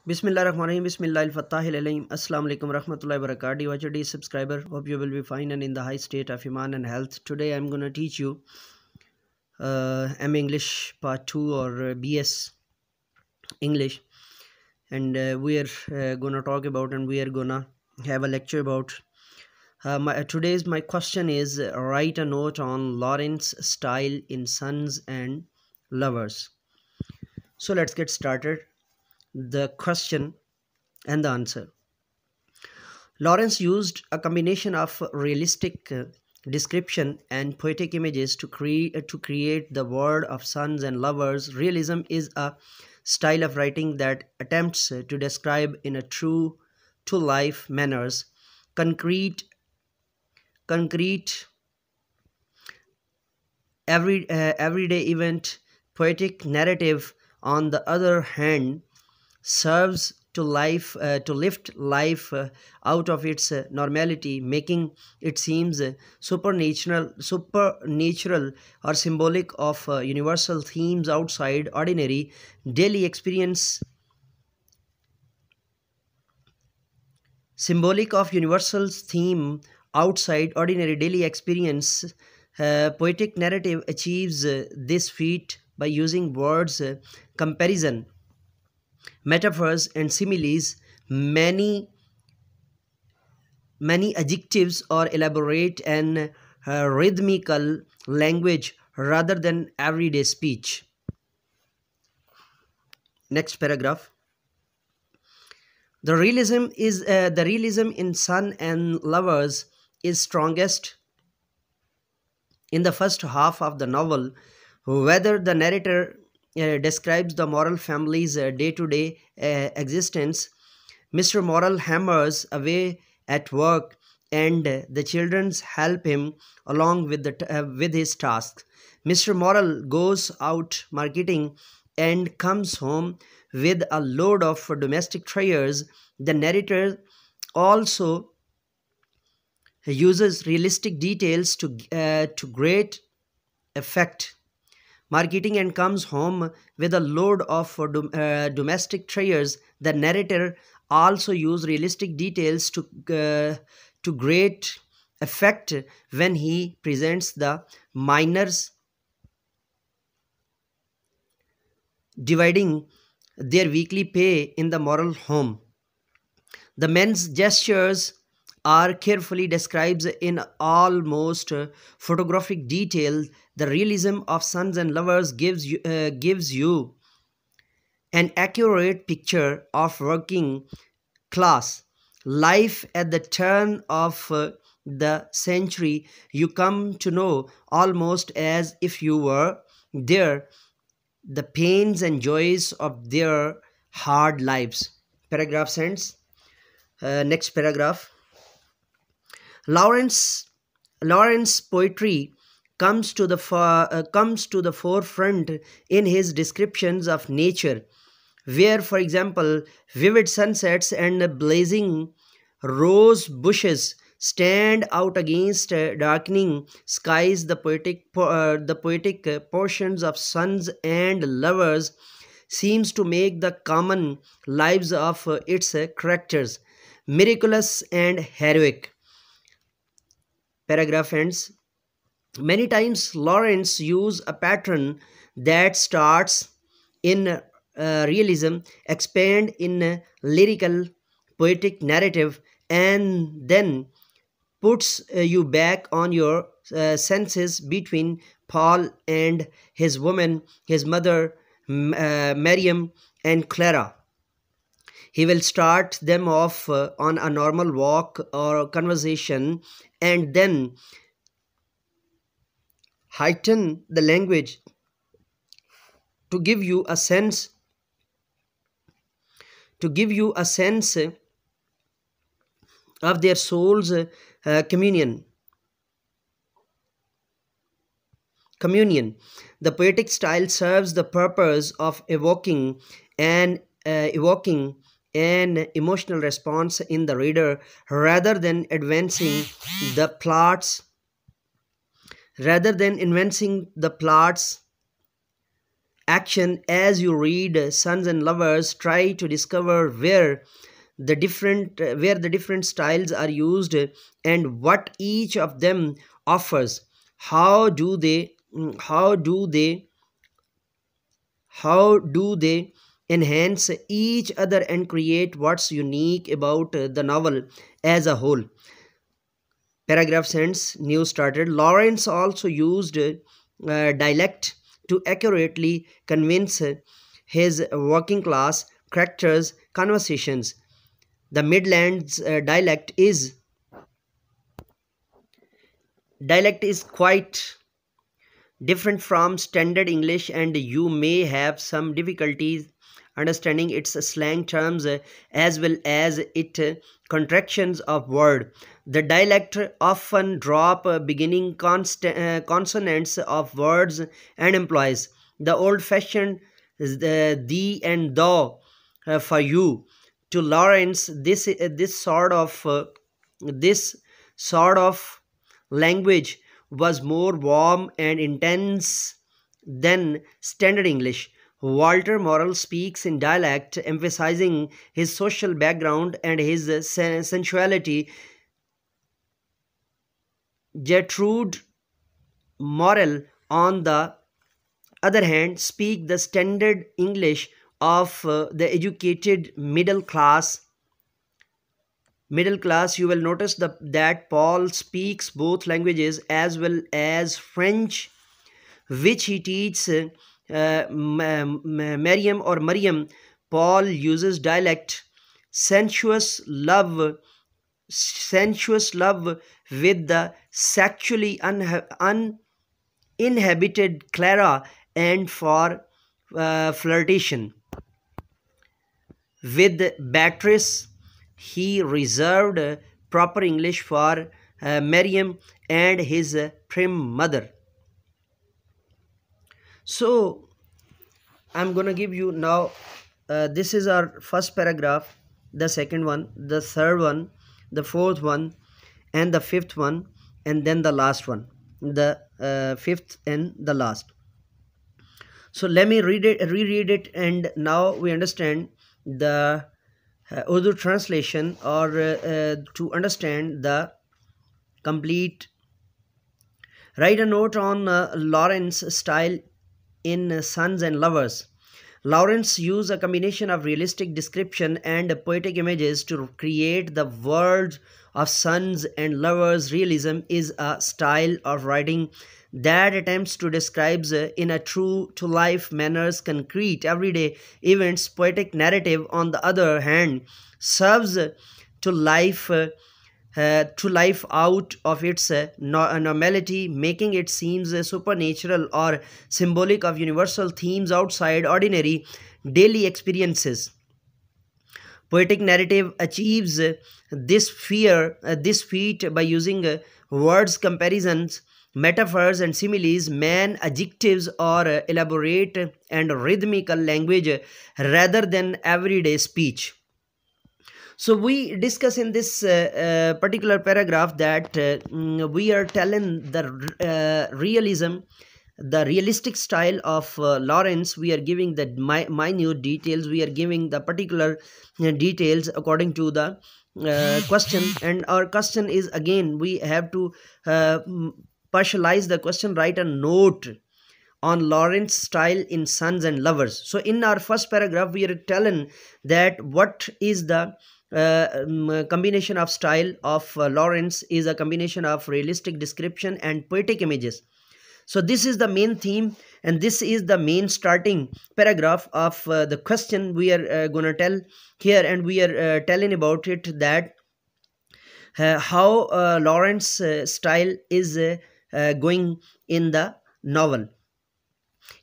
Bismillahirrahmanirrahim. Bismillahirrahmanirrahim. Assalamu alaikum warahmatullahi wabarakatuh. Dear dear subscriber, hope you will be fine and in the high state of iman and health. Today I'm going to teach you M English Part 2 or BS English, and we are going to talk about and we are going to have a lecture about today's my question is write a note on Lawrence style in Sons and Lovers. So let's get started. The question and the answer. Lawrence used a combination of realistic description and poetic images to create the world of Sons and Lovers. Realism is a style of writing that attempts to describe in a true to life manners concrete everyday event. Poetic narrative, on the other hand, serves to lift life out of its normality, making it seems supernatural or symbolic of universal themes outside ordinary daily experience. Symbolic of universal theme outside ordinary daily experience. Poetic narrative achieves this feat by using words, comparison, metaphors and similes, many adjectives, or elaborate and rhythmical language rather than everyday speech. Next paragraph. The realism in Son and Lovers is strongest in the first half of the novel, whether the narrator describes the Moral family's day-to-day existence. Mr. Moral hammers away at work, and the children help him along with his tasks. Mr. Moral goes out marketing and comes home with a load of domestic treasures. The narrator also uses realistic details to great effect. Marketing and comes home with a load of domestic treasures. The narrator also uses realistic details to great effect when he presents the miners dividing their weekly pay in the Moral home. The men's gestures are carefully described in almost photographic detail. The realism of Sons and Lovers gives you an accurate picture of working class life at the turn of the century. You come to know, almost as if you were there, the pains and joys of their hard lives. Paragraph ends. Next paragraph. Lawrence poetry comes to the forefront in his descriptions of nature, where, for example, vivid sunsets and blazing rose bushes stand out against darkening skies. The poetic portions of Sons and Lovers seems to make the common lives of its characters miraculous and heroic. Paragraph ends. Many times Lawrence uses a pattern that starts in realism, expand in lyrical poetic narrative, and then puts you back on your senses between Paul and his woman, his mother, Miriam and Clara. He will start them off on a normal walk or conversation, and then heighten the language to give you a sense of their soul's communion. The poetic style serves the purpose of evoking an emotional response in the reader rather than advancing the plots action. As you read Sons and Lovers, try to discover where the different styles are used and what each of them offers. How do they how do they how do they enhance each other and create what's unique about the novel as a whole? Paragraph ends, new started. Lawrence also used dialect to accurately convince his working class characters' conversations. The Midlands dialect is quite different from standard English, and you may have some difficulties understanding its slang terms as well as its contractions of word. The dialect often drop beginning consonants of words and implies the old-fashioned thee and thou for you. To Lawrence, this sort of language was more warm and intense than standard English. Walter Morrell speaks in dialect, emphasizing his social background and his sensuality. Gertrude Morrell, on the other hand, speak the standard English of the educated middle class. You will notice that Paul speaks both languages as well as French, which he teaches Mariam or Mariam. Paul uses dialect, sensuous love with the sexually uninhabited Clara, and for flirtation with Beatrice. He reserved proper English for Mariam and his prim mother. So I'm gonna give you now, this is our first paragraph, the second one, the third one, the fourth one, and the fifth one, and then the last one, the fifth and the last. So let me reread it, and now we understand the Urdu translation, or to understand the complete. Write a note on Lawrence style in Sons and Lovers. Lawrence used a combination of realistic description and poetic images to create the world of Sons and Lovers. Realism is a style of writing that attempts to describe in a true-to-life manner concrete everyday events. Poetic narrative, on the other hand, serves to life out of its normality, making it seems supernatural or symbolic of universal themes outside ordinary daily experiences. Poetic narrative achieves this feat by using words, comparisons, metaphors, and similes, adjectives, or elaborate and rhythmical language rather than everyday speech. So we discuss in this particular paragraph that we are telling the realism, the realistic style of Lawrence. We are giving the minute details. We are giving the particular details according to the question. And our question is, again, we have to partialize the question, write a note on Lawrence style in Sons and Lovers. So in our first paragraph, we are telling that what is the combination of style of Lawrence is a combination of realistic description and poetic images. So this is the main theme, and this is the main starting paragraph of the question we are going to tell here, and we are telling about it, that how Lawrence style is going in the novel.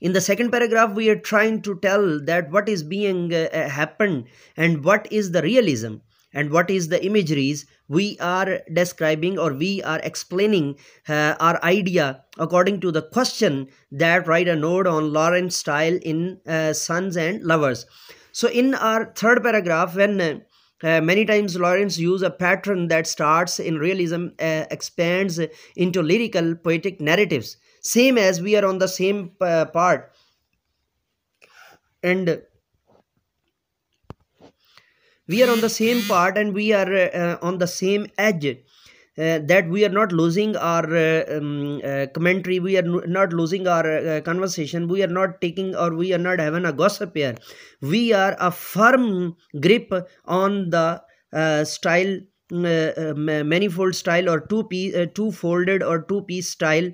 In the second paragraph, we are trying to tell that what is being happened, and what is the realism, and what is the imageries. We are describing, or we are explaining our idea according to the question, that write a note on Lawrence style in Sons and Lovers. So in our third paragraph, when many times Lawrence use a pattern that starts in realism, expands into lyrical poetic narratives, same as we are on the same part. and we are on the same part, and we are on the same edge, that we are not losing our commentary, we are not losing our conversation, we are not taking, or we are not having a gossip here. We are a firm grip on the style, manifold style, or two folded or two piece style.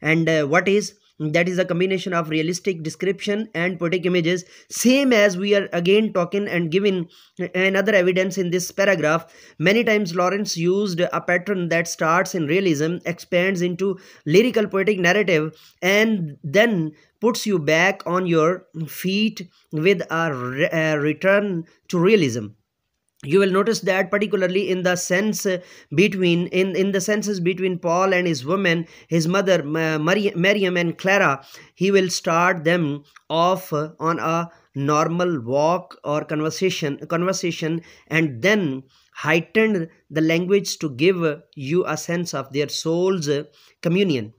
And what is that? Is a combination of realistic description and poetic images, same as we are again talking and giving another evidence in this paragraph. Many times Lawrence used a pattern that starts in realism, expands into lyrical poetic narrative, and then puts you back on your feet with a return to realism. You will notice that particularly in the sense between in the senses between Paul and his woman, his mother Miriam and Clara, he will start them off on a normal walk or conversation, and then heighten the language to give you a sense of their soul's communion.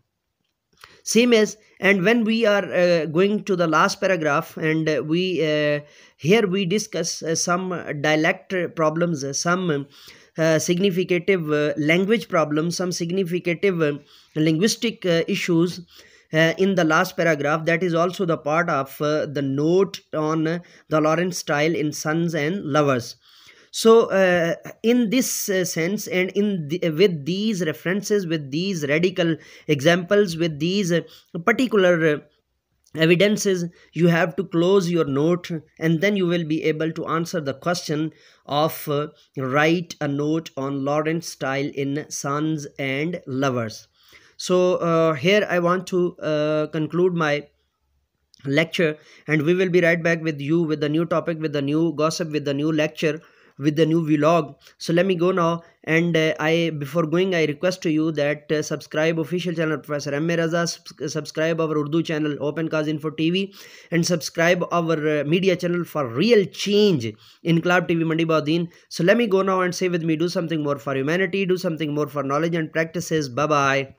Same as, and when we are going to the last paragraph, and we here we discuss some dialect problems, some significative language problems, some significative linguistic issues in the last paragraph. That is also the part of the note on the Lawrence style in Sons and Lovers. So in this sense, and with these references, with these radical examples, with these particular evidences, you have to close your note, and then you will be able to answer the question of write a note on Lawrence style in Sons and Lovers. So here I want to conclude my lecture, and we will be right back with you with the new topic, with the new gossip, with the new lecture, with the new vlog. So let me go now, and before going, I request to you that subscribe official channel Professor M. Raza, subscribe our Urdu channel Open Cause Info TV, and subscribe our media channel for real change in Club TV Mandi Baudin. So let me go now and say with me, do something more for humanity, do something more for knowledge and practices. Bye bye.